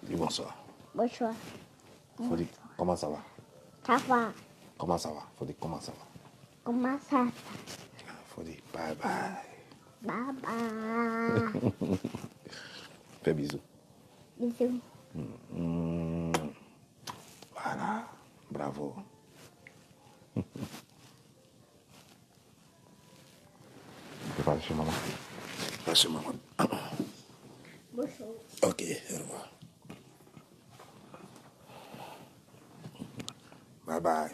Dis bonsoir. Bonsoir. Faut dire comment ça va? Ça va. Comment ça va? Faut dire comment ça va? Comment ça va? Faut dire bye bye. Bye bye. Fais bisous. Bisous. Voilà. Bravo. Tu peux passer chez maman? Pas chez maman. Bonjour. Ok, au revoir. Bye bye.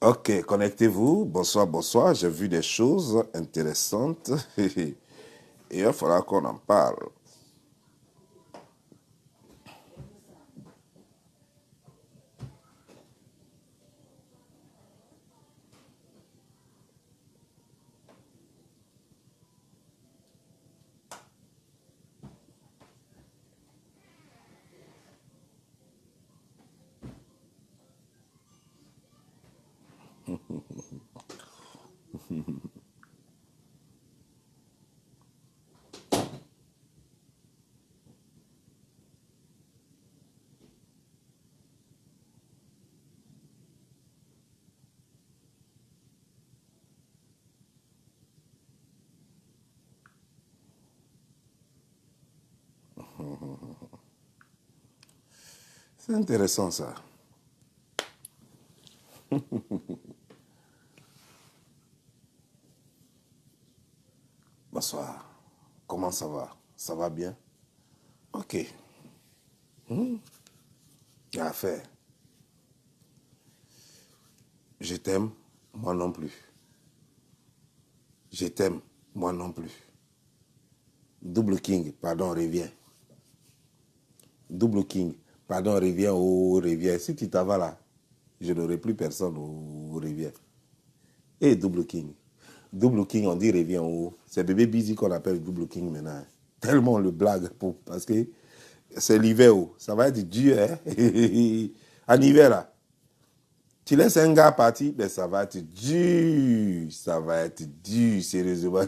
Ok, connectez-vous. Bonsoir, bonsoir. J'ai vu des choses intéressantes et il va falloir qu'on en parle. C'est intéressant ça. Bonsoir. Comment ça va? Ça va bien? Ok. Il y a à faire. Je t'aime, moi non plus. Je t'aime, moi non plus. Double King, pardon, reviens. Double King, pardon, reviens, oh, reviens. Si tu t'en vas là, je n'aurai plus personne, oh, reviens. Et Double King. Double King, on dit reviens, oh. C'est bébé Busy qu'on appelle Double King maintenant. Tellement on le blague, parce que c'est l'hiver, oh. Ça va être dur, hein. En hiver, là. Tu laisses un gars partir, mais ça va être dur. Ça va être dur, sérieusement.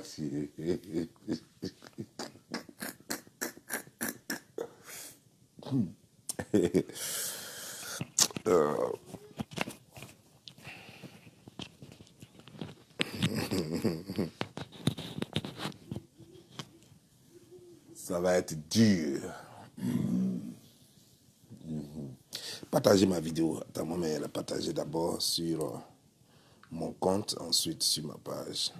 Ça va être dur. Partagez ma vidéo. Ta maman, elle a partagé d'abord sur mon compte, ensuite sur ma page.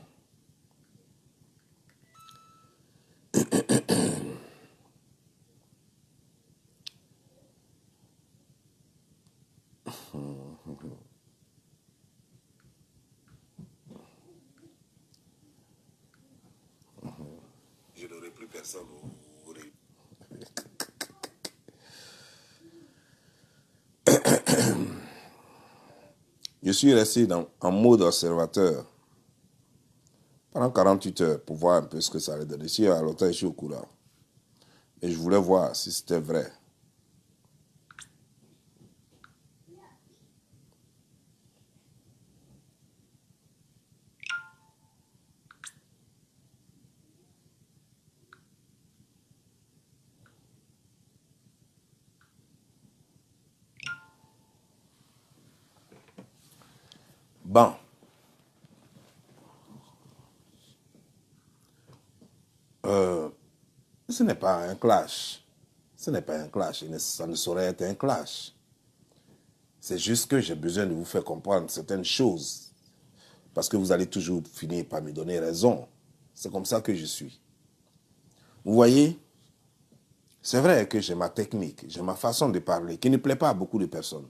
Je n'aurai plus personne. Je suis resté en mode observateur pendant 48 heures pour voir un peu ce que ça allait donner. Si à longtemps, je suis au courant. Et je voulais voir si c'était vrai. Bon. Ce n'est pas un clash. Ce n'est pas un clash. Ça ne saurait être un clash. C'est juste que j'ai besoin de vous faire comprendre certaines choses. Parce que vous allez toujours finir par me donner raison. C'est comme ça que je suis. Vous voyez, c'est vrai que j'ai ma technique, j'ai ma façon de parler qui ne plaît pas à beaucoup de personnes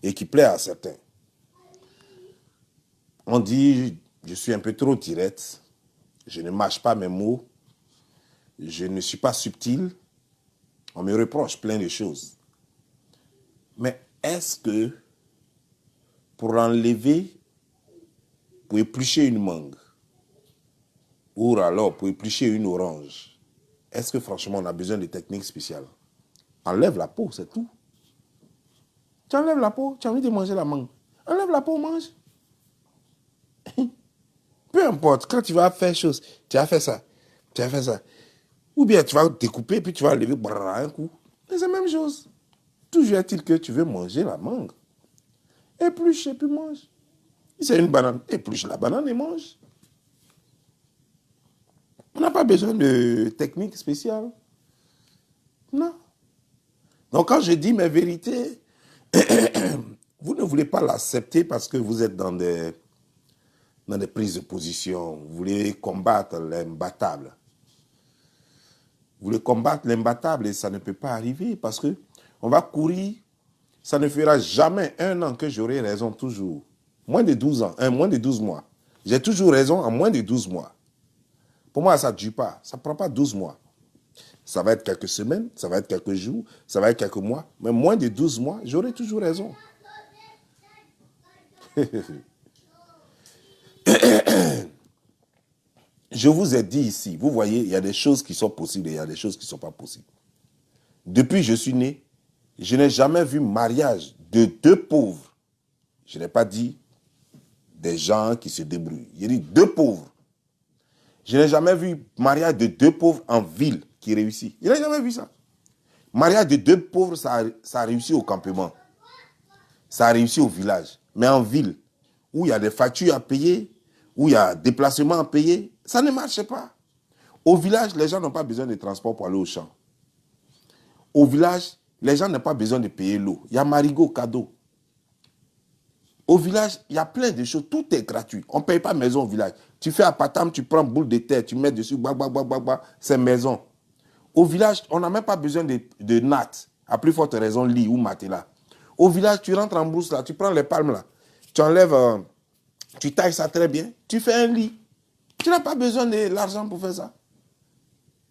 et qui plaît à certains. On dit, je suis un peu trop direct, je ne mâche pas mes mots, je ne suis pas subtil, on me reproche plein de choses. Mais est-ce que pour enlever, pour éplucher une mangue, ou alors pour éplucher une orange, est-ce que franchement on a besoin de techniques spéciales? Enlève la peau, c'est tout. Tu enlèves la peau, tu as envie de manger la mangue. Enlève la peau, mange. Peu importe, quand tu vas faire chose, tu as fait ça, tu as fait ça. Ou bien tu vas découper, puis tu vas enlever un coup. C'est la même chose. Toujours est-il que tu veux manger la mangue. Épluche et puis mange. Si c'est une banane, épluche la banane et mange. On n'a pas besoin de technique spéciale. Non. Donc quand je dis mes vérités, vous ne voulez pas l'accepter parce que vous êtes dans des prises de position. Vous voulez combattre l'imbattable. Vous voulez combattre l'imbattable et ça ne peut pas arriver parce que on va courir. Ça ne fera jamais 1 an que j'aurai raison toujours. Moins de 12 ans, moins de 12 mois. J'ai toujours raison en moins de 12 mois. Pour moi, ça ne dure pas. Ça ne prend pas 12 mois. Ça va être quelques semaines, ça va être quelques jours, ça va être quelques mois. Mais moins de 12 mois, j'aurai toujours raison. Je vous ai dit ici, vous voyez, il y a des choses qui sont possibles et il y a des choses qui ne sont pas possibles. Depuis que je suis né, je n'ai jamais vu mariage de 2 pauvres. Je n'ai pas dit des gens qui se débrouillent. J'ai dit 2 pauvres. Je n'ai jamais vu mariage de 2 pauvres en ville qui réussit. Je n'ai jamais vu ça. Mariage de 2 pauvres, ça a réussi au campement. Ça a réussi au village. Mais en ville, où il y a des factures à payer, où il y a des déplacements à payer, ça ne marche pas. Au village, les gens n'ont pas besoin de transport pour aller au champ. Au village, les gens n'ont pas besoin de payer l'eau. Il y a marigot, cadeau. Au village, il y a plein de choses. Tout est gratuit. On ne paye pas maison au village. Tu fais appartement, tu prends boule de terre, tu mets dessus, c'est maison. Au village, on n'a même pas besoin de natte. À plus forte raison, lit ou matelas. Au village, tu rentres en brousse là, tu prends les palmes là, tu enlèves, tu tailles ça très bien, tu fais un lit. Tu n'as pas besoin de l'argent pour faire ça.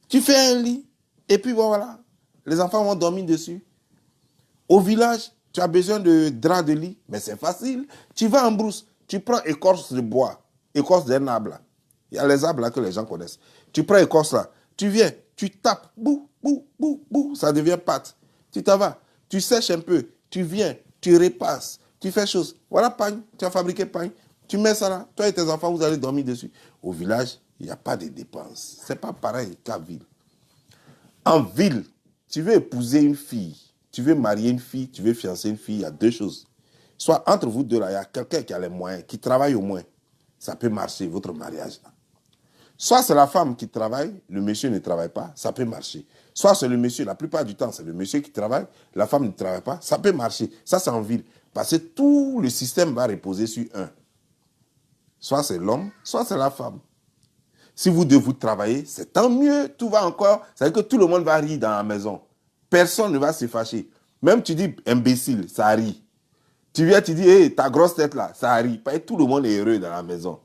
Tu fais un lit, et puis voilà, les enfants vont dormir dessus. Au village, tu as besoin de draps de lit, mais c'est facile. Tu vas en brousse, tu prends écorce de bois, écorce d'un arbre là. Il y a les arbres là que les gens connaissent. Tu prends écorce là, tu viens, tu tapes, bou, bou, bou, bou, ça devient pâte. Tu t'en vas, tu sèches un peu, tu viens, tu repasses, tu fais chose. Voilà pagne, tu as fabriqué pagne, tu mets ça là, toi et tes enfants, vous allez dormir dessus. Au village, il n'y a pas de dépenses. C'est pas pareil qu'en ville. En ville, tu veux épouser une fille, tu veux marier une fille, tu veux fiancer une fille, il y a 2 choses. Soit entre vous deux là, il y a quelqu'un qui a les moyens, qui travaille au moins. Ça peut marcher, votre mariage là. Soit c'est la femme qui travaille, le monsieur ne travaille pas, ça peut marcher. Soit c'est le monsieur, la plupart du temps, c'est le monsieur qui travaille, la femme ne travaille pas, ça peut marcher. Ça, c'est en ville. Parce que tout le système va reposer sur un. Soit c'est l'homme, soit c'est la femme. Si vous deux vous travaillez, c'est tant mieux, tout va encore. C'est-à-dire que tout le monde va rire dans la maison. Personne ne va se fâcher. Même tu dis imbécile, ça rit. Tu viens, tu dis, hey, ta grosse tête là, ça rit. Tout le monde est heureux dans la maison.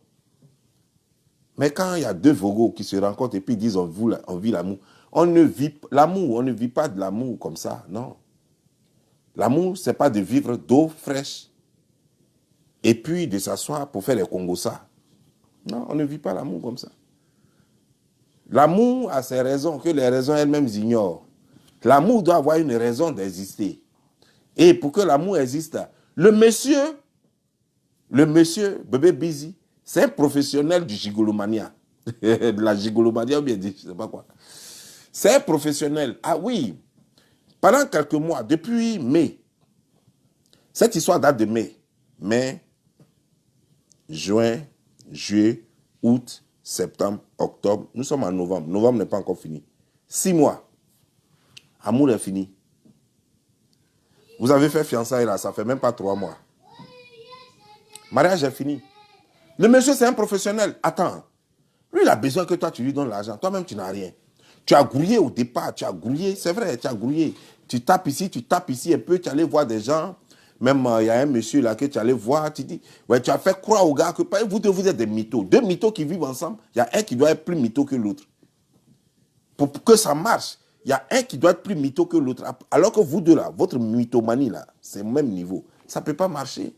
Mais quand il y a 2 vogos qui se rencontrent et puis ils disent on vit l'amour, on ne vit pas de l'amour comme ça, non. L'amour, ce n'est pas de vivre d'eau fraîche et puis de s'asseoir pour faire les congossas. Non, on ne vit pas l'amour comme ça. L'amour a ses raisons que les raisons elles-mêmes ignorent. L'amour doit avoir une raison d'exister. Et pour que l'amour existe, le monsieur, bébé Busy, c'est un professionnel du gigolomania. De la gigolomania, ou bien dit, je ne sais pas quoi. C'est un professionnel. Ah oui, pendant quelques mois, depuis mai, cette histoire date de mai. Mai, juin, juillet, août, septembre, octobre. Nous sommes en novembre. Novembre n'est pas encore fini. 6 mois. Amour est fini. Vous avez fait fiançailles là, ça fait même pas 3 mois. Mariage est fini. Le monsieur, c'est un professionnel. Attends. Lui, il a besoin que toi, tu lui donnes l'argent. Toi-même, tu n'as rien. Tu as grouillé au départ. Tu as grouillé. C'est vrai, tu as grouillé. Tu tapes ici un peu. Tu allais voir des gens. Même, il y a un monsieur là que tu allais voir. Tu dis, ouais, tu as fait croire au gars que vous êtes des mythos. 2 mythos qui vivent ensemble. Il y a un qui doit être plus mytho que l'autre. Pour que ça marche, Il y a un qui doit être plus mytho que l'autre. Alors que vous deux, là, votre mythomanie, là, c'est au même niveau. Ça ne peut pas marcher.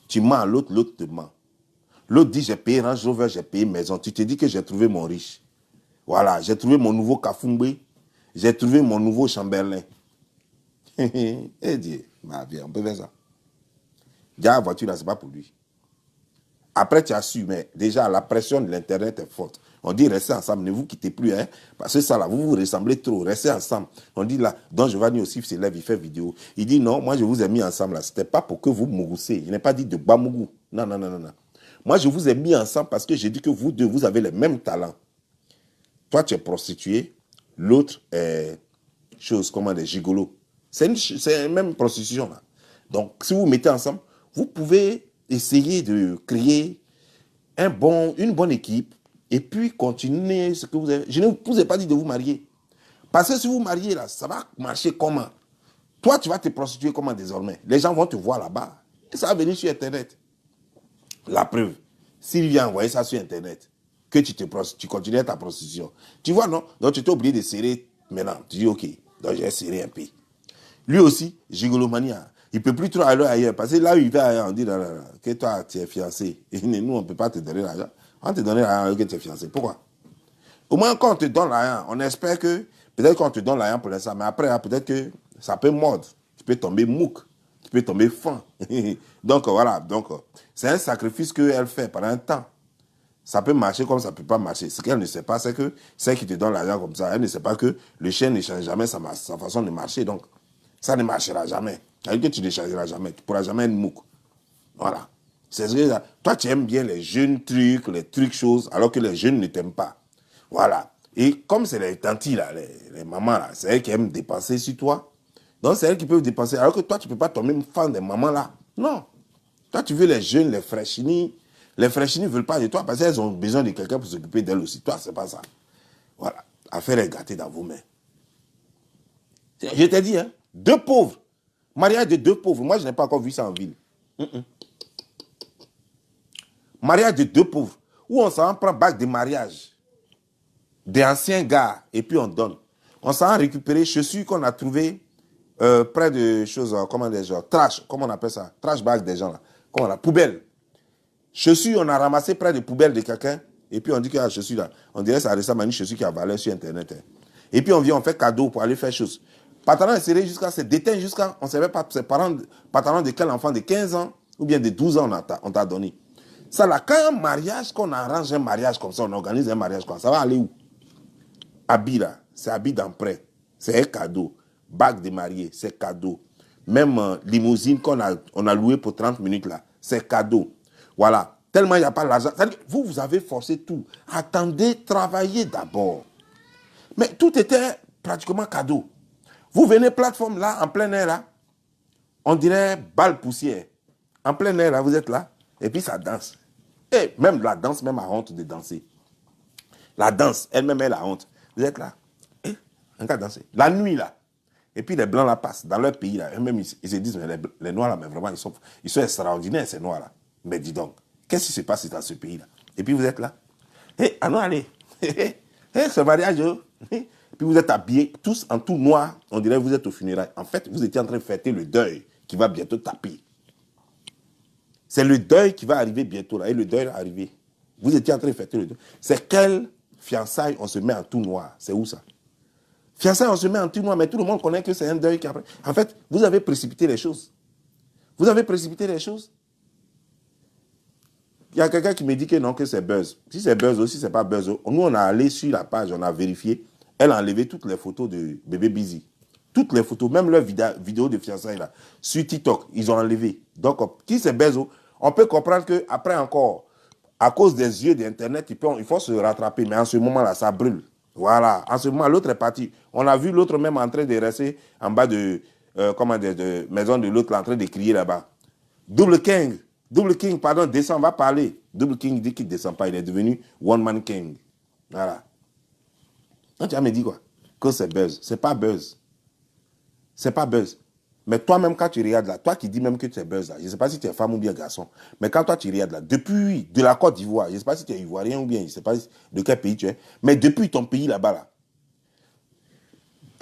Tu mens à l'autre, l'autre te ment. L'autre dit, j'ai payé Range Rover, j'ai payé maison. Tu te dis que j'ai trouvé mon riche. Voilà, j'ai trouvé mon nouveau Kafumbe. J'ai trouvé mon nouveau Chamberlain. Eh Dieu, ma vie, on peut faire ça. Déjà, la voiture, là, ce n'est pas pour lui. Après, tu as su, mais déjà, la pression de l'Internet est forte. On dit, restez ensemble, ne vous quittez plus, hein, parce que ça, là, vous vous ressemblez trop, restez ensemble. On dit, là, donc Giovanni aussi se lève, il fait vidéo. Il dit, non, moi, je vous ai mis ensemble, là, c'était pas pour que vous mouroussez. Je n'ai pas dit de Bamougou. Non, non, non, non, non. Moi, je vous ai mis ensemble parce que j'ai dit que vous deux, vous avez les mêmes talents. Toi, tu es prostituée, l'autre est chose, comment des gigolos. C'est la même prostitution, là. Donc, si vous vous mettez ensemble, vous pouvez essayer de créer une bonne équipe et puis continuer ce que vous avez. Je ne vous ai pas dit de vous marier. Parce que si vous mariez là, ça va marcher comment? Toi, tu vas te prostituer comment désormais? Les gens vont te voir là-bas. Et ça va venir sur Internet. La preuve, s'il vient envoyer ça sur Internet, que tu continues ta prostitution. Tu vois, non? Donc, tu t'es oublié de serrer maintenant. Tu dis, OK, donc j'ai serré un peu. Lui aussi, gigolomania. Il ne peut plus trop aller ailleurs. Parce que là où il va ailleurs, on dit que toi, tu es fiancé. Et nous, on ne peut pas te donner l'argent. On va te donner l'argent que tu es fiancé. Pourquoi? Au moins, quand on te donne l'argent, on espère que, peut-être qu'on te donne l'argent pour l'instant, mais après, peut-être que ça peut mordre. Tu peux tomber mouque. Tu peux tomber fin. Donc, voilà. Donc, c'est un sacrifice qu'elle fait pendant un temps. Ça peut marcher comme ça ne peut pas marcher. Ce qu'elle ne sait pas, c'est que celle qui te donne l'argent comme ça, elle ne sait pas que le chien ne change jamais sa façon de marcher. Donc, ça ne marchera jamais. C'est-à-dire que tu ne changeras jamais. Tu ne pourras jamais être mouque. Voilà. C'est ce que toi, tu aimes bien les jeunes trucs, les trucs choses, alors que les jeunes ne t'aiment pas. Voilà. Et comme c'est les tantis, là, les mamans, là, c'est elles qui aiment dépenser sur toi. Donc, c'est elles qui peuvent dépenser. Alors que toi, tu ne peux pas tomber fan des mamans, là. Non. Toi, tu veux les jeunes, les fraîchinis. Les fraîchinis ne veulent pas de toi parce qu'elles ont besoin de quelqu'un pour s'occuper d'elles aussi. Toi, c'est pas ça. Voilà. Affaire est gâtée dans vos mains. Je t'ai dit, hein, deux pauvres. Mariage de deux pauvres. Moi, je n'ai pas encore vu ça en ville. Mariage de deux pauvres. Où on s'en prend bac de mariage. Des anciens gars. Et puis on donne. On s'en a récupéré chaussures qu'on a trouvées près de choses, comment des gens, trash, comment on appelle ça? Trash bag des gens là. Comment on a? Poubelle. Chaussures, on a ramassé près de poubelles de quelqu'un. Et puis on dit que la chaussure là, on dirait que ça ressemble à une chaussure qui a valeur sur Internet. Hein. Et puis on vient, on fait cadeau pour aller faire chose. Pantalon est serré jusqu'à, c'est déteint jusqu'à, on ne savait pas, c'est pantalon de quel enfant de 15 ans ou bien de 12 ans on t'a donné. Ça là, quand un mariage, qu'on arrange un mariage comme ça, on organise un mariage comme ça, ça va aller où? Habit là, c'est habit d'emprunt, c'est un cadeau. Bague de mariée, c'est cadeau. Même limousine on a loué pour 30 minutes là, c'est cadeau. Voilà. Tellement il n'y a pas l'argent. Vous avez forcé tout. Attendez, travaillez d'abord. Mais tout était pratiquement cadeau. Vous venez plateforme là, en plein air là, on dirait balle poussière. En plein air là, vous êtes là, et puis ça danse. Et même la danse, même a honte de danser. La danse, elle-même, elle a honte. Vous êtes là, et on va danser. La nuit là, et puis les blancs là passent dans leur pays là, eux-mêmes ils se disent, mais les noirs là, mais vraiment, ils sont extraordinaires ces noirs là. Mais dis donc, qu'est-ce qui se passe dans ce pays là? Et puis vous êtes là, hé, allons aller, ce mariage, et puis vous êtes habillés tous en tout noir, on dirait que vous êtes au funérailles. En fait, vous étiez en train de fêter le deuil qui va bientôt taper. C'est le deuil qui va arriver bientôt là, et le deuil est arrivé. Vous étiez en train de fêter le deuil. C'est quelle fiançailles on se met en tout noir? C'est où ça? Fiançailles, on se met en tout noir, mais tout le monde connaît que c'est un deuil qui après. En fait, vous avez précipité les choses. Vous avez précipité les choses. Il y a quelqu'un qui me dit que non, que c'est buzz. Si c'est buzz aussi, c'est pas buzz. Nous, on a allé sur la page, on a vérifié. Elle a enlevé toutes les photos de bébé Busy. Toutes les photos, même leurs vidéos de fiançailles là, sur TikTok, ils ont enlevé. Donc, qui c'est buzz, on peut comprendre qu'après encore, à cause des yeux d'Internet, il faut se rattraper. Mais en ce moment-là, ça brûle. Voilà. En ce moment, l'autre est parti. On a vu l'autre même en train de rester en bas de maison de l'autre, en train de crier là-bas. Double King, pardon, descend, va parler. Double King dit qu'il ne descend pas, il est devenu One Man King. Voilà. Donc tu vas me dire quoi? Que c'est buzz. C'est pas buzz. C'est pas buzz. Mais toi-même, quand tu regardes là, toi qui dis même que tu es buzz là, je ne sais pas si tu es femme ou bien garçon, mais quand toi tu regardes là, depuis de la Côte d'Ivoire, je ne sais pas si tu es ivoirien ou bien, je ne sais pas de quel pays tu es, mais depuis ton pays là-bas là,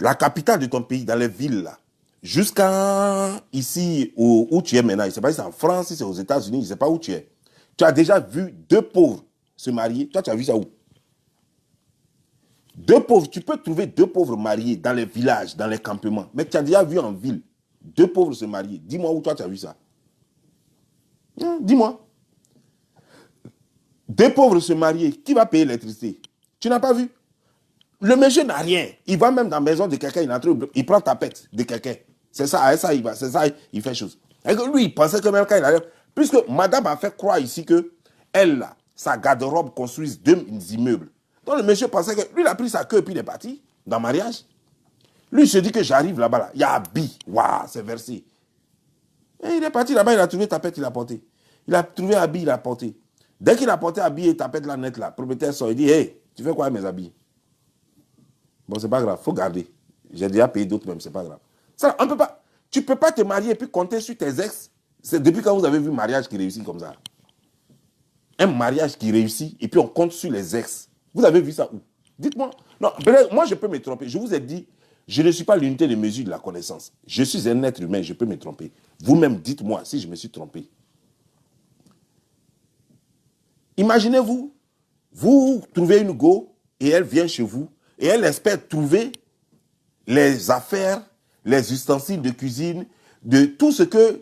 la capitale de ton pays, dans les villes, là, jusqu'à ici où tu es maintenant, je ne sais pas si c'est en France, si c'est aux États-Unis, je ne sais pas où tu es. Tu as déjà vu deux pauvres se marier. Toi, tu as vu ça où? Deux pauvres, tu peux trouver deux pauvres mariés dans les villages, dans les campements. Mais tu as déjà vu en ville deux pauvres se marier. Dis-moi où toi tu as vu ça. Dis-moi. Deux pauvres se marier, qui va payer l'électricité? Tu n'as pas vu? Le monsieur n'a rien. Il va même dans la maison de quelqu'un, il prend ta pète de quelqu'un. C'est ça, avec ça, il va. C'est ça, il fait chose. Et que lui, il pensait que même quand il arrive, puisque madame a fait croire ici que elle, là, sa garde-robe construise deux immeubles. Donc le monsieur pensait que lui, il a pris sa queue et puis il est parti dans le mariage. Lui, il se dit que j'arrive là-bas, là. Il y a habit. Waouh, c'est versé. Et il est parti là-bas, il a trouvé tapette, il a porté. Il a trouvé habit, il a porté. Dès qu'il a porté habit et tapette la net là, le propriétaire sort, il dit, hey, tu fais quoi avec mes habits? Bon, c'est pas grave, il faut garder. J'ai déjà payé d'autres même, c'est pas grave. Ça, on peut pas, tu peux pas te marier et puis compter sur tes ex. C'est depuis quand vous avez vu un mariage qui réussit comme ça? Un mariage qui réussit et puis on compte sur les ex. Vous avez vu ça où? Dites-moi. Non, moi je peux me tromper. Je vous ai dit, je ne suis pas l'unité de mesure de la connaissance. Je suis un être humain, je peux me tromper. Vous-même, dites-moi si je me suis trompé. Imaginez-vous, vous trouvez une go et elle vient chez vous et elle espère trouver les affaires, les ustensiles de cuisine, de tout ce que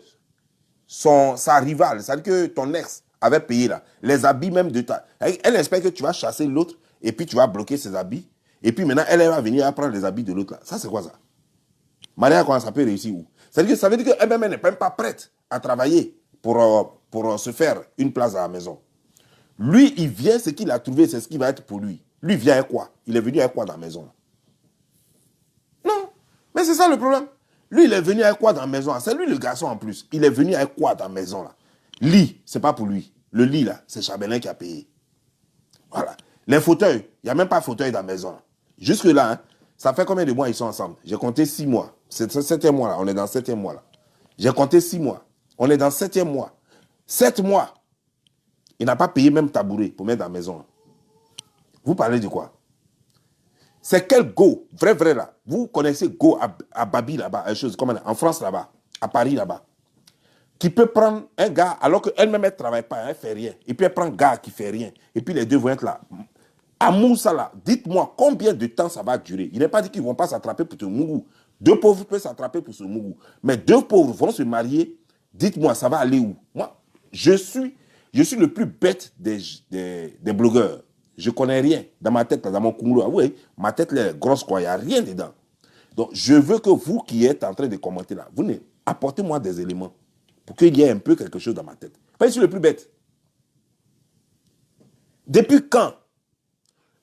sa rivale, c'est-à-dire que ton ex avait payé là, les habits même de ta... Elle espère que tu vas chasser l'autre et puis tu vas bloquer ses habits et puis maintenant elle va venir prendre les habits de l'autre là. Ça c'est quoi ça? Maria, comment ça peut réussir où? C'est-à-dire que ça veut dire qu'elle-même n'est même pas prête à travailler pour se faire une place à la maison. Lui, il vient, ce qu'il a trouvé, c'est ce qui va être pour lui. Lui vient avec quoi? Il est venu avec quoi dans la maison? Non, mais c'est ça le problème. Lui, il est venu avec quoi dans la maison? C'est lui le garçon en plus. Il est venu avec quoi dans la maison là? Lit, c'est pas pour lui. Le lit là, c'est Chabelin qui a payé. Voilà. Les fauteuils, il n'y a même pas de fauteuil dans la maison. Jusque là, hein, ça fait combien de mois ils sont ensemble? J'ai compté 6 mois. C'est le 7e mois là, on est dans le 7e mois là. J'ai compté 6 mois. On est dans le 7e mois. 7 mois. Il n'a pas payé même tabouret pour mettre dans la maison. Vous parlez de quoi? C'est quel go, vrai là? Vous connaissez go à Babi là-bas, en France là-bas, à Paris là-bas, qui peut prendre un gars alors qu'elle-même elle ne travaille pas, elle ne fait rien. Et puis elle prend un gars qui ne fait rien. Et puis les deux vont être là. À Moussa là, dites-moi combien de temps ça va durer. Il n'est pas dit qu'ils ne vont pas s'attraper pour ce mougou. Deux pauvres peuvent s'attraper pour ce mougou. Mais deux pauvres vont se marier. Dites-moi, ça va aller où? Moi, je suis le plus bête des blogueurs. Je ne connais rien dans ma tête, dans mon Kunglo. Ah oui, ma tête elle est grosse, quoi. Il n'y a rien dedans. Donc, je veux que vous qui êtes en train de commenter là, apportez-moi des éléments pour qu'il y ait un peu quelque chose dans ma tête. Pas je suis le plus bête. Depuis quand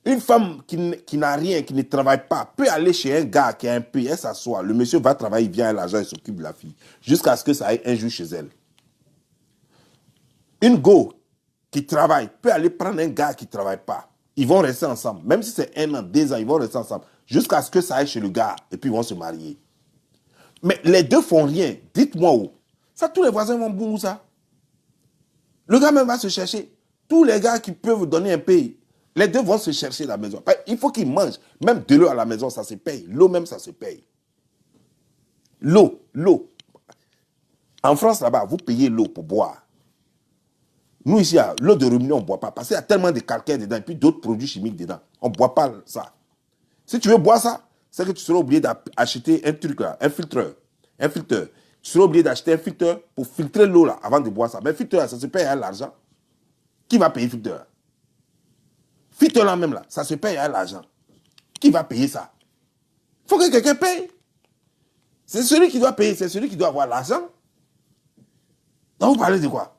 une femme qui n'a rien, qui ne travaille pas, peut aller chez un gars qui a un peu, elle s'assoit, le monsieur va travailler, il vient à l'argent, il s'occupe de la fille, jusqu'à ce que ça aille un jour chez elle. Une go qui travaille peut aller prendre un gars qui ne travaille pas. Ils vont rester ensemble. Même si c'est 1 an, 2 ans, ils vont rester ensemble. Jusqu'à ce que ça aille chez le gars et puis ils vont se marier. Mais les deux font rien. Dites-moi où. Ça, tous les voisins vont boum ça. Le gars même va se chercher. Tous les gars qui peuvent vous donner un pays, les deux vont se chercher à la maison. Il faut qu'ils mangent. Même de l'eau à la maison, ça se paye. L'eau même, ça se paye. L'eau. En France, là-bas, vous payez l'eau pour boire. Nous, ici, l'eau de robinet, on ne boit pas. Parce qu'il y a tellement de calcaire dedans et puis d'autres produits chimiques dedans. On ne boit pas ça. Si tu veux boire ça, c'est que tu seras obligé d'acheter un truc là, un filtreur. Tu seras obligé d'acheter un filtreur pour filtrer l'eau là avant de boire ça. Mais filtreur, ça se paye à l'argent. Qui va payer filtreur? Filtreur là même là, ça se paye à l'argent. Qui va payer ça? Il faut que quelqu'un paye. C'est celui qui doit payer, c'est celui qui doit avoir l'argent. Donc vous parlez de quoi?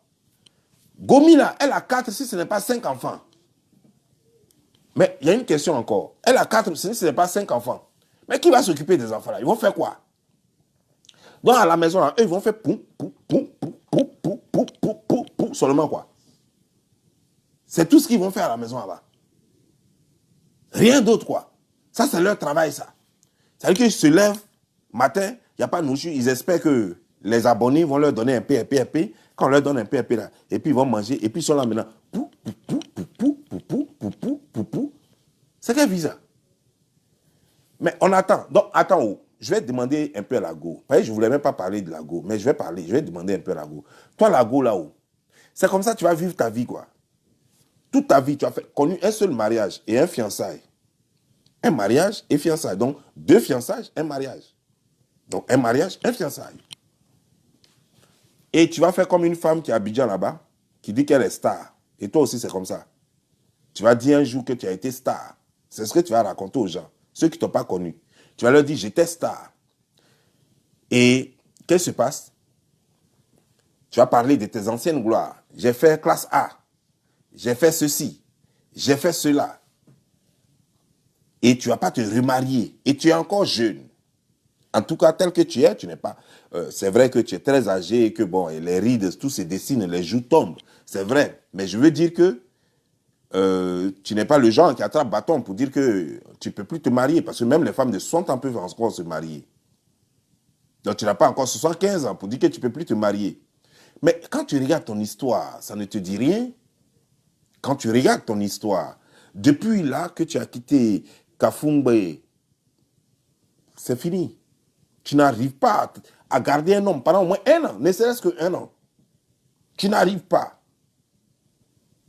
Gomi là, elle a 4 si ce n'est pas 5 enfants. Mais il y a une question encore. Elle a 4 si ce n'est pas 5 enfants. Mais qui va s'occuper des enfants là? Ils vont faire quoi? Donc à la maison là, eux, ils vont faire poum, poum, poum, poum, poum, poum, poum, poum, poum, poum, seulement quoi? C'est tout ce qu'ils vont faire à la maison là-bas. Rien d'autre quoi. Ça c'est leur travail ça. C'est-à-dire qu'ils se lèvent matin, il n'y a pas de nourriture, ils espèrent que les abonnés vont leur donner un peu. Quand on leur donne un peu là, et puis ils vont manger, et puis ils sont là maintenant. Pou, pou, pou, pou, pou, pou, pou, pou, pou, pou. C'est quel visa? Mais on attend. Donc, attends, oh, je vais demander un peu à la go. Je ne voulais même pas parler de la go, mais je vais demander un peu à la go. Toi, la go, là-haut, c'est comme ça que tu vas vivre ta vie, quoi. Toute ta vie, tu as connu un seul mariage et un fiançailles. Un mariage et fiançailles. Donc, 2 fiançailles, un mariage. Donc, un mariage, un fiançailles. Et tu vas faire comme une femme qui est à Abidjan là-bas, qui dit qu'elle est star. Et toi aussi, c'est comme ça. Tu vas dire un jour que tu as été star. C'est ce que tu vas raconter aux gens, ceux qui ne t'ont pas connu. Tu vas leur dire, j'étais star. Et qu'est-ce qui se passe? Tu vas parler de tes anciennes gloires. J'ai fait classe A. J'ai fait ceci. J'ai fait cela. Et tu ne vas pas te remarier. Et tu es encore jeune. En tout cas, tel que tu n'es pas... c'est vrai que tu es très âgé et que bon, et les rides, tout se dessine, les joues tombent. C'est vrai. Mais je veux dire que tu n'es pas le genre qui attrape bâton pour dire que tu ne peux plus te marier. Parce que même les femmes de 60 ans peuvent encore se marier. Donc tu n'as pas encore 75 ans pour dire que tu ne peux plus te marier. Mais quand tu regardes ton histoire, ça ne te dit rien. Quand tu regardes ton histoire, depuis là que tu as quitté Kafumbe, c'est fini. Tu n'arrives pas à garder un homme pendant au moins 1 an, ne serait-ce que 1 an. Tu n'arrives pas.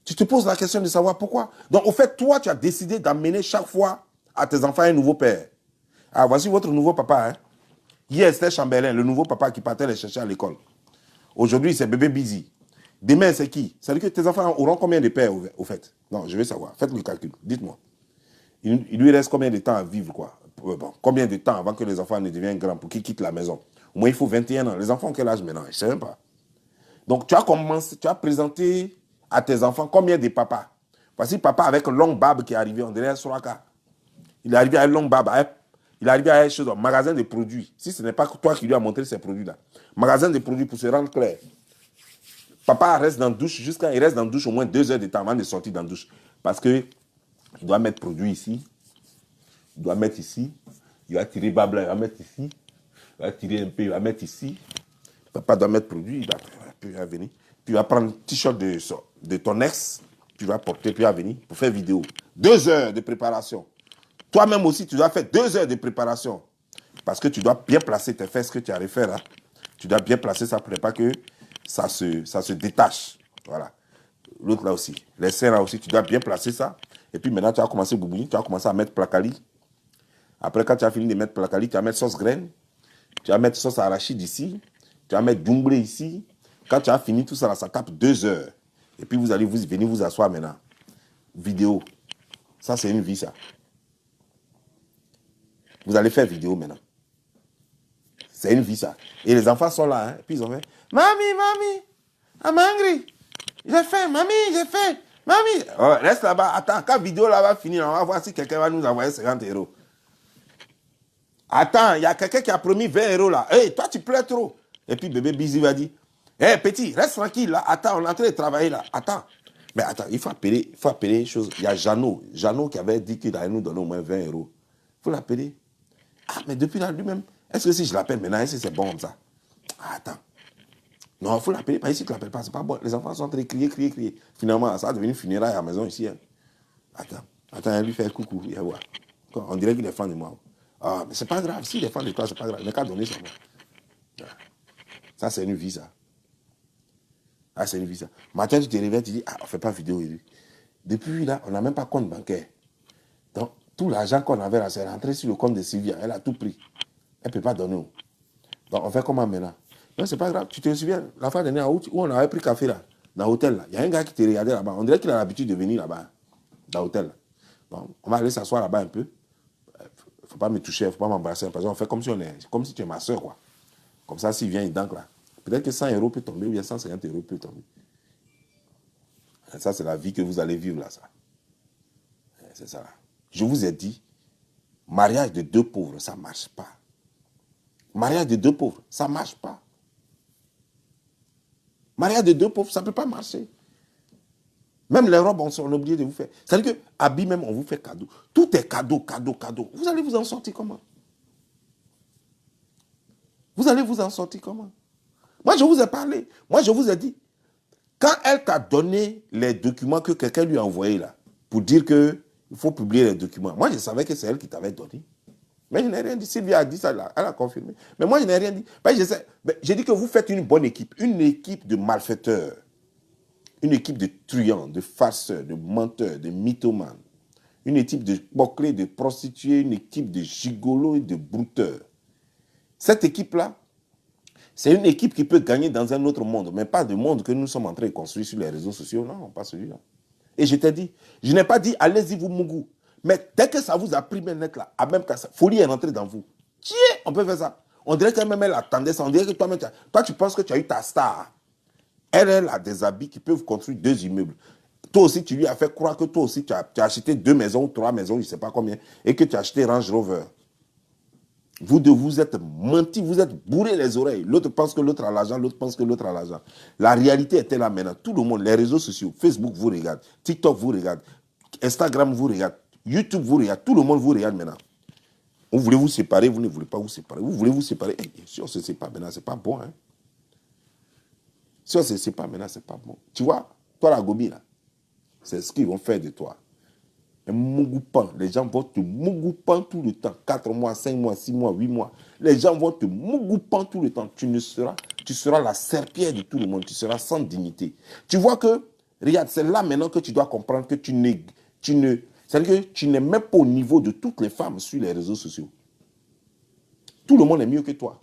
Tu te poses la question de savoir pourquoi. Donc, au fait, toi, tu as décidé d'amener chaque fois à tes enfants un nouveau père. Ah, voici votre nouveau papa. Hein? Hier, c'était Chambelin, le nouveau papa qui partait les chercher à l'école. Aujourd'hui, c'est bébé Busy. Demain, c'est qui? C'est-à-dire que tes enfants auront combien de pères, au fait? Non, je veux savoir. Faites le calcul. Dites-moi. Il lui reste combien de temps à vivre, quoi? Bon, combien de temps avant que les enfants ne deviennent grands pour qu'ils quittent la maison? Au moins, il faut 21 ans. Les enfants ont quel âge maintenant? Je ne sais même pas. Donc, tu as présenté à tes enfants combien de papas? Voici papa avec une longue barbe qui est arrivé, on dirait Soraka. Il est arrivé avec une longue barbe. Il est arrivé à un magasin de produits. Si ce n'est pas toi qui lui as montré ces produits-là. Magasin de produits pour se rendre clair. Papa reste dans la douche il reste dans la douche au moins 2 heures de temps avant de sortir dans la douche. Parce que il doit mettre produit ici. Il doit mettre ici. Il va tirer Babla, il va mettre ici. Il va tirer un peu, il va mettre ici. Papa doit mettre produit, il va venir. Puis il va prendre un t-shirt de ton ex, tu vas porter, puis il va venir pour faire vidéo. 2 heures de préparation. Toi-même aussi, tu dois faire 2 heures de préparation. Parce que tu dois bien placer tes fesses que tu as refait là. Tu dois bien placer ça pour pas que ça se détache. Voilà. L'autre là aussi. Les seins là aussi, tu dois bien placer ça. Et puis maintenant, tu vas commencer Boubouni, tu vas commencer à mettre placali. Après, quand tu as fini de mettre placali, tu vas mettre sauce graine. Tu vas mettre sauce arachide ici. Tu vas mettre dumbré ici. Quand tu as fini tout ça, là, ça tape 2 heures. Et puis vous allez venir vous asseoir maintenant. Vidéo. Ça, c'est une vie, ça. Vous allez faire vidéo maintenant. C'est une vie, ça. Et les enfants sont là, hein. Et puis ils ont fait, Mami, I'm hungry. J'ai faim, mamie, j'ai faim. Mamie. Oh, reste là-bas. Attends, quand la vidéo là va finir, on va voir si quelqu'un va nous envoyer 50 euros. Attends, il y a quelqu'un qui a promis 20 euros là. Hey, toi, tu pleures trop. Et puis bébé Busy va dire, hey, petit, reste tranquille là. Attends, on est en train de travailler là. Attends. Mais attends, il faut appeler les choses. Il y a Jeannot qui avait dit qu'il allait nous donner au moins 20 euros. Il faut l'appeler. Ah, mais depuis là, lui-même, est-ce que si je l'appelle maintenant, est-ce que c'est bon comme ça? Ah, attends. Non, il faut l'appeler. Pas ici, tu ne l'appelles pas. C'est pas bon. Les enfants sont en train de crier. Finalement, ça a devenu funérailles à la maison ici. Hein. Attends, elle lui fait coucou. Il voir. On dirait qu'il est fan de moi. Ah, mais c'est pas grave. S'il est fan de toi, c'est pas grave. Il n'a qu'à donner ça. Ça, c'est une vie, ça. Ah, c'est une vie, ça. Matin, tu te réveilles, tu dis, ah, on ne fait pas vidéo. Depuis là, on n'a même pas compte bancaire. Donc, tout l'argent qu'on avait là, c'est rentré sur le compte de Sylvia. Elle a tout pris. Elle ne peut pas donner. Donc, on fait comment maintenant? Non, c'est pas grave. Tu te souviens, la fois dernière, où on avait pris café là, dans l'hôtel là. Il y a un gars qui te regardait là-bas. On dirait qu'il a l'habitude de venir là-bas, dans l'hôtel. Bon, on va aller s'asseoir là-bas un peu. Il ne faut pas me toucher, il ne faut pas m'embrasser. Parce qu'on fait comme si tu es ma soeur, quoi. Comme ça, s'il vient, il danque là. Peut-être que 100 euros peut tomber ou bien 150 euros peut tomber. Et ça, c'est la vie que vous allez vivre là, ça. C'est ça là. Je vous ai dit, mariage de 2 pauvres, ça ne marche pas. Mariage de 2 pauvres, ça ne marche pas. Mariage de 2 pauvres, ça ne peut pas marcher. Même les robes, on a oublié de vous faire. C'est-à-dire que habits même, on vous fait cadeau. Tout est cadeau. Vous allez vous en sortir comment? Vous allez vous en sortir comment? Moi, je vous ai parlé. Moi, je vous ai dit, quand elle t'a donné les documents que quelqu'un lui a envoyés là, pour dire qu'il faut publier les documents, moi, je savais que c'est elle qui t'avait donné. Mais je n'ai rien dit. Sylvia a dit ça là. Elle a confirmé. Mais moi, je n'ai rien dit. J'ai dit que vous faites une bonne équipe. Une équipe de malfaiteurs. Une équipe de truands, de farceurs, de menteurs, de mythomanes. Une équipe de boclés, de prostituées. Une équipe de gigolos et de brouteurs. Cette équipe-là, c'est une équipe qui peut gagner dans un autre monde. Mais pas le monde que nous sommes en train de construire sur les réseaux sociaux. Non, pas celui-là. Et je t'ai dit, je n'ai pas dit, allez-y vous Mougou. Mais dès que ça vous a pris net là, à même ça, folie est rentrée dans vous. Tiens, on peut faire ça. On dirait qu'elle-même, elle attendait ça. On dirait que toi-même, toi, tu penses que tu as eu ta star. Elle a des habits qui peuvent construire 2 immeubles. Toi aussi, tu lui as fait croire que toi aussi, tu as acheté 2 maisons ou 3 maisons, je ne sais pas combien, et que tu as acheté Range Rover. Vous deux, vous êtes menti, vous êtes bourrés les oreilles. L'autre pense que l'autre a l'argent, l'autre pense que l'autre a l'argent. La réalité était là maintenant. Tout le monde, les réseaux sociaux, Facebook vous regarde, TikTok vous regarde, Instagram vous regarde, YouTube vous regarde, tout le monde vous regarde maintenant. Vous voulez vous séparer, vous ne voulez pas vous séparer. Vous voulez vous séparer. Si on se sépare maintenant, c'est pas bon. Hein? Si on se sépare maintenant, c'est pas bon. Tu vois, toi la gobi là, c'est ce qu'ils vont faire de toi. Un mougoupan. Les gens vont te mougoupan tout le temps. 4 mois, 5 mois, 6 mois, 8 mois. Les gens vont te mougoupan tout le temps. Tu seras la serpillère de tout le monde. Tu seras sans dignité. Tu vois que, regarde, c'est là maintenant que tu dois comprendre que c'est-à-dire que tu n'es même pas au niveau de toutes les femmes sur les réseaux sociaux. Tout le monde est mieux que toi.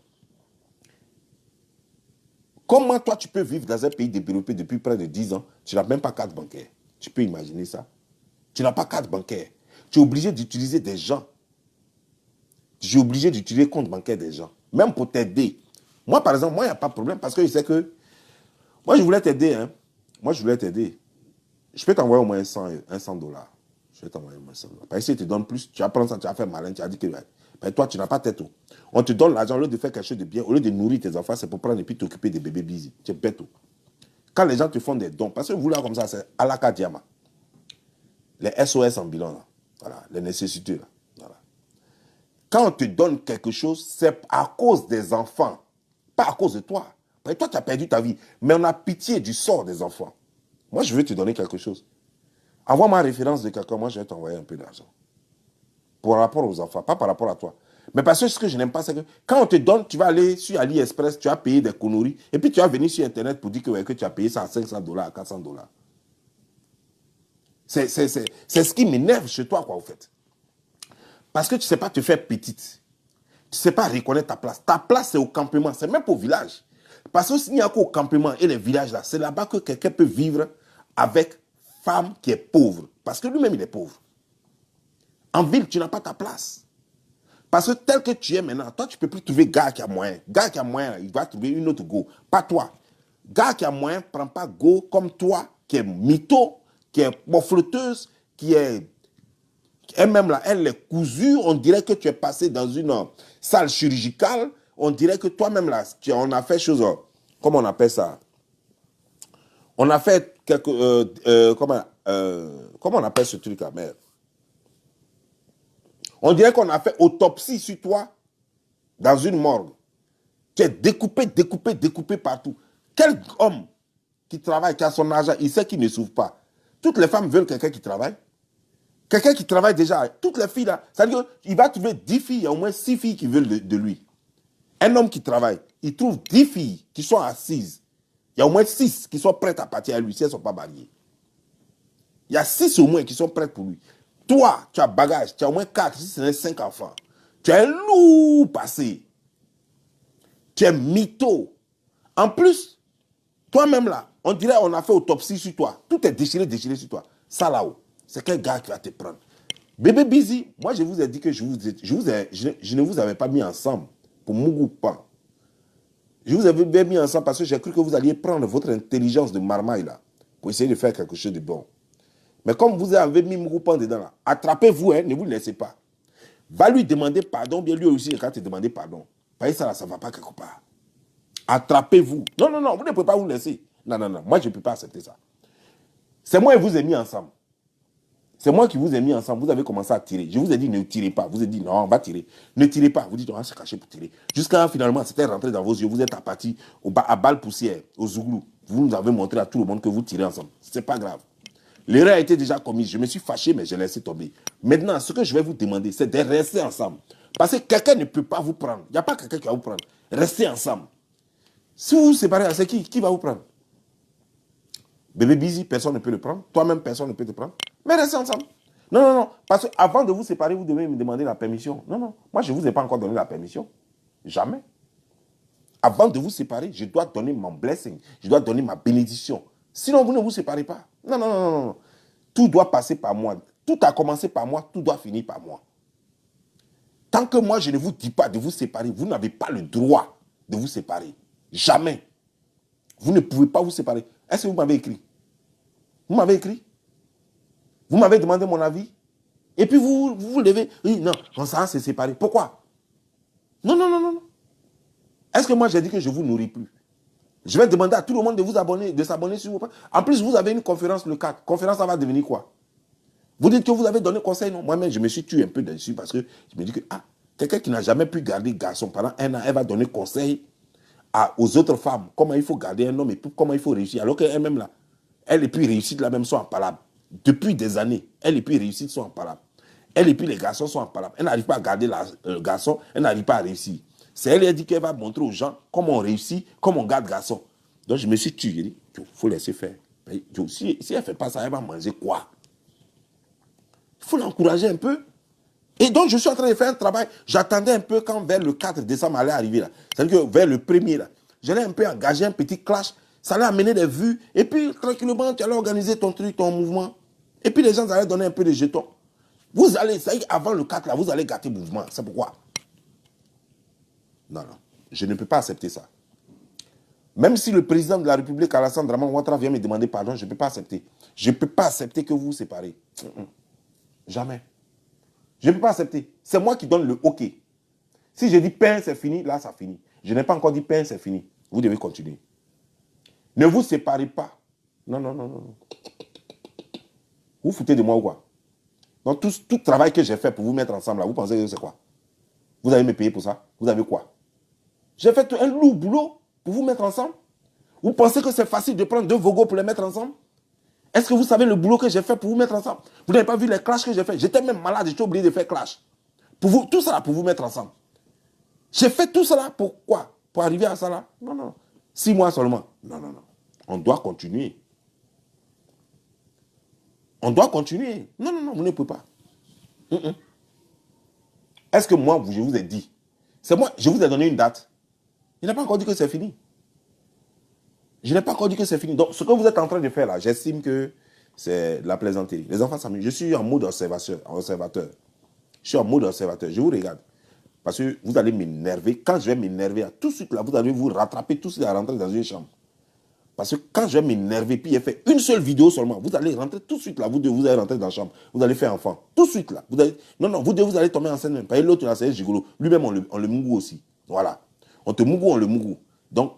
Comment toi tu peux vivre dans un pays développé depuis près de 10 ans, tu n'as même pas carte bancaire. Tu peux imaginer ça? Tu n'as pas carte bancaire. Tu es obligé d'utiliser des gens. Tu es obligé d'utiliser compte bancaire des gens. Même pour t'aider. Moi, par exemple, moi, il n'y a pas de problème parce que je sais que... Moi, je voulais t'aider. Hein. Moi, je voulais t'aider. Je peux t'envoyer au moins 100 $. Je vais t'envoyer au moins 100 $. Parce que si je te donne plus, tu vas prendre ça, tu vas faire malin, tu vas dire que... Ben, toi, tu n'as pas tête. On te donne l'argent, au lieu de faire quelque chose de bien, au lieu de nourrir tes enfants, c'est pour prendre et puis t'occuper des bébés busy. Tu es bête. Quand les gens te font des dons, parce que vous là comme ça, c'est à la Diama. Les SOS en bilan, là. Voilà, les nécessités. Là. Voilà. Quand on te donne quelque chose, c'est à cause des enfants, pas à cause de toi. Parce que toi, tu as perdu ta vie. Mais on a pitié du sort des enfants. Moi, je veux te donner quelque chose. Envoie ma référence de quelqu'un, moi, je vais t'envoyer un peu d'argent. Par rapport aux enfants, pas par rapport à toi. Mais parce que ce que je n'aime pas, c'est que quand on te donne, tu vas aller sur AliExpress, tu vas payer des conneries, et puis tu vas venir sur Internet pour dire que tu as payé ça à 500 $, à 400 $. C'est ce qui m'énerve chez toi, quoi, en fait. Parce que tu ne sais pas te faire petite. Tu ne sais pas reconnaître ta place. Ta place, c'est au campement. C'est même pas au village. Parce que s'il n'y a qu'au campement et les villages, là, c'est là-bas que quelqu'un peut vivre avec femme qui est pauvre. Parce que lui-même, il est pauvre. En ville, tu n'as pas ta place. Parce que tel que tu es maintenant, toi, tu ne peux plus trouver gars qui a moyen. Gars qui a moyen, il va trouver une autre go. Pas toi. Gars qui a moyen, prends pas go comme toi, qui est mytho, qui est boffleteuse, qui est... Elle-même là, elle est cousue, on dirait que tu es passé dans une salle chirurgicale, on dirait que toi-même là, on a fait chose, comment on appelle ça? On a fait comment on appelle ce truc là, merde? On dirait qu'on a fait autopsie sur toi dans une morgue. Tu es découpé, découpé, découpé partout. Quel homme qui travaille, qui a son argent, il sait qu'il ne souffre pas. Toutes les femmes veulent quelqu'un qui travaille. Quelqu'un qui travaille déjà, toutes les filles là, c'est-à-dire qu'il va trouver 10 filles, il y a au moins 6 filles qui veulent de lui. Un homme qui travaille, il trouve 10 filles qui sont assises. Il y a au moins 6 qui sont prêtes à partir à lui si elles ne sont pas mariées. Il y a 6 au moins qui sont prêtes pour lui. Toi, tu as bagage, tu as au moins 4, si ce n'est 5 enfants. Tu as un lourd passé. Tu es mytho. En plus, toi-même là, on dirait qu'on a fait autopsie sur toi. Tout est déchiré, déchiré sur toi. Ça là-haut, c'est quel gars qui va te prendre? Bébé Busy, moi je vous ai dit que je ne vous avais pas mis ensemble pour Mougoupan. Je vous avais bien mis ensemble parce que j'ai cru que vous alliez prendre votre intelligence de marmaille là pour essayer de faire quelque chose de bon. Mais comme vous avez mis Mougoupan dedans là, attrapez-vous, hein, ne vous laissez pas. Va lui demander pardon, bien lui aussi, quand te demander pardon. Parce que ça ne va pas quelque part. Attrapez-vous. Non, non, non, vous ne pouvez pas vous laisser. Non, non, non, moi je ne peux pas accepter ça. C'est moi qui vous ai mis ensemble. C'est moi qui vous ai mis ensemble. Vous avez commencé à tirer. Je vous ai dit ne tirez pas. Vous avez dit non, on va tirer. Ne tirez pas. Vous dites on va se cacher pour tirer. Jusqu'à finalement, c'était rentré dans vos yeux. Vous êtes parti à balle poussière, au Zouglou. Vous nous avez montré à tout le monde que vous tirez ensemble. Ce n'est pas grave. L'erreur a été déjà commise. Je me suis fâché, mais j'ai laissé tomber. Maintenant, ce que je vais vous demander, c'est de rester ensemble. Parce que quelqu'un ne peut pas vous prendre. Il n'y a pas quelqu'un qui va vous prendre. Restez ensemble. Si vous vous séparez, c'est qui? Qui va vous prendre? Bébé Busy, personne ne peut le prendre. Toi-même, personne ne peut te prendre. Mais restez ensemble. Non, non, non. Parce qu'avant de vous séparer, vous devez me demander la permission. Non, non. Moi, je ne vous ai pas encore donné la permission. Jamais. Avant de vous séparer, je dois donner mon blessing. Je dois donner ma bénédiction. Sinon, vous ne vous séparez pas. Non, non, non, non, non. Tout doit passer par moi. Tout a commencé par moi. Tout doit finir par moi. Tant que moi, je ne vous dis pas de vous séparer, vous n'avez pas le droit de vous séparer. Jamais. Vous ne pouvez pas vous séparer. Est-ce que vous m'avez écrit? Vous m'avez écrit? Vous m'avez demandé mon avis? Et puis vous levez. Oui, non, on s'en s'est séparé. Pourquoi? Non, non, non, non. Est-ce que moi, j'ai dit que je ne vous nourris plus? Je vais demander à tout le monde de vous abonner, de s'abonner sur vos pages. En plus, vous avez une conférence le 4. Conférence, ça va devenir quoi? Vous dites que vous avez donné conseil, non? Moi-même, je me suis tué un peu dessus parce que je me dis que, quelqu'un qui n'a jamais pu garder garçon pendant 1 an, elle va donner conseil aux autres femmes. Comment il faut garder un homme et comment il faut réussir. Alors qu'elle-même, là, elle et puis réussite, là, même sont en palabre. Depuis des années, elle et puis réussite sont en palabre. Elle et puis les garçons sont en palabre. Elle n'arrive pas à garder le garçon, elle n'arrive pas à réussir. C'est elle qui a dit qu'elle va montrer aux gens comment on réussit, comment on garde garçon. Donc je me suis tué. J'ai dit, il faut laisser faire. Si elle ne fait pas ça, elle va manger quoi? Il faut l'encourager un peu. Et donc, je suis en train de faire un travail. J'attendais un peu quand vers le 4 décembre allait arriver là. C'est-à-dire que vers le 1er là, j'allais un peu engager un petit clash. Ça allait amener des vues. Et puis, tranquillement, tu allais organiser ton truc, ton mouvement. Et puis, les gens allaient donner un peu de jetons. Vous allez, ça y est, avant le 4 là, vous allez gâter le mouvement. C'est pourquoi? Non, non. Je ne peux pas accepter ça. Même si le président de la République, Alassane Draman Ouattara, vient me demander pardon, je ne peux pas accepter. Je ne peux pas accepter que vous vous séparez. Jamais. Je ne peux pas accepter. C'est moi qui donne le OK. Si je dis pain, c'est fini, là, ça finit. Je n'ai pas encore dit pain, c'est fini. Vous devez continuer. Ne vous séparez pas. Non, non, non, non. Vous foutez de moi ou quoi? Donc, tout travail que j'ai fait pour vous mettre ensemble, là, vous pensez que c'est quoi? Vous allez me payer pour ça? Vous avez quoi? J'ai fait un lourd boulot pour vous mettre ensemble. Vous pensez que c'est facile de prendre 2 vogos pour les mettre ensemble? Est-ce que vous savez le boulot que j'ai fait pour vous mettre ensemble? Vous n'avez pas vu les clashs que j'ai fait? J'étais même malade, j'ai oublié de faire clash. Pour vous, tout ça là, pour vous mettre ensemble. J'ai fait tout cela pour quoi? Pour arriver à ça là? Non, non. 6 mois seulement. Non, non, non. On doit continuer. On doit continuer. Non, non, non, vous ne pouvez pas. Est-ce que moi, je vous ai dit? C'est moi, je vous ai donné une date. Je n'ai pas encore dit que c'est fini. Je n'ai pas encore dit que c'est fini. Donc, ce que vous êtes en train de faire là, j'estime que c'est la plaisanterie. Les enfants s'amusent. Je suis en mode observateur. Je suis en mode observateur. Je vous regarde. Parce que vous allez m'énerver. Quand je vais m'énerver, tout de suite là, vous allez vous rattraper tout de suite à rentrer dans une chambre. Parce que quand je vais m'énerver, puis il fait une seule vidéo seulement, vous allez rentrer tout de suite là, vous allez rentrer dans la chambre, vous allez faire enfant. Tout de suite là. Non, vous allez tomber enceinte même. Parce que l'autre là, c'est gigolo. Lui-même, on le mougou aussi. Voilà. On te mougou, on le mougou. Donc,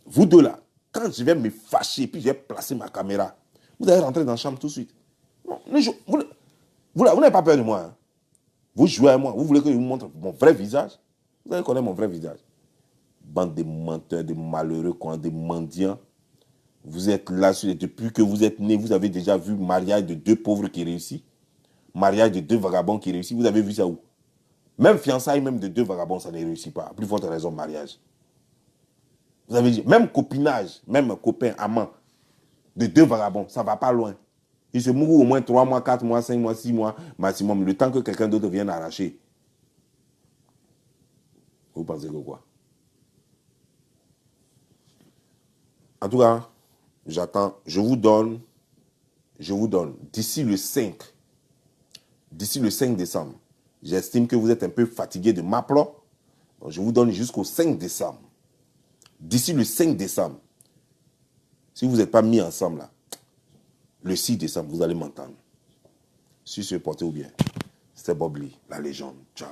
vous deux là, quand je vais me fâcher, puis je vais placer ma caméra, vous allez rentrer dans la chambre tout de suite. Non, vous n'avez pas peur de moi. Hein. Vous jouez à moi, vous voulez que je vous montre mon vrai visage? Vous allez connaître mon vrai visage. Bande de menteurs, de malheureux, de mendiants. Vous êtes là, depuis que vous êtes né, vous avez déjà vu mariage de 2 pauvres qui réussit. Mariage de 2 vagabonds qui réussit. Vous avez vu ça où? Même fiançailles, même de 2 vagabonds, ça ne réussit pas. À plus forte raison, mariage. Vous avez dit, même copinage, même copain, amant, de 2 vagabonds, ça ne va pas loin. Ils se mourront au moins 3 mois, 4 mois, 5 mois, 6 mois maximum, le temps que quelqu'un d'autre vienne arracher. Vous pensez que quoi? En tout cas, j'attends, je vous donne, d'ici le 5 décembre, j'estime que vous êtes un peu fatigué de ma plan. Donc je vous donne jusqu'au 5 décembre. D'ici le 5 décembre, si vous n'êtes pas mis ensemble là, le 6 décembre, vous allez m'entendre. Si je portez ou bien, c'était Bob Lee, la légende. Ciao.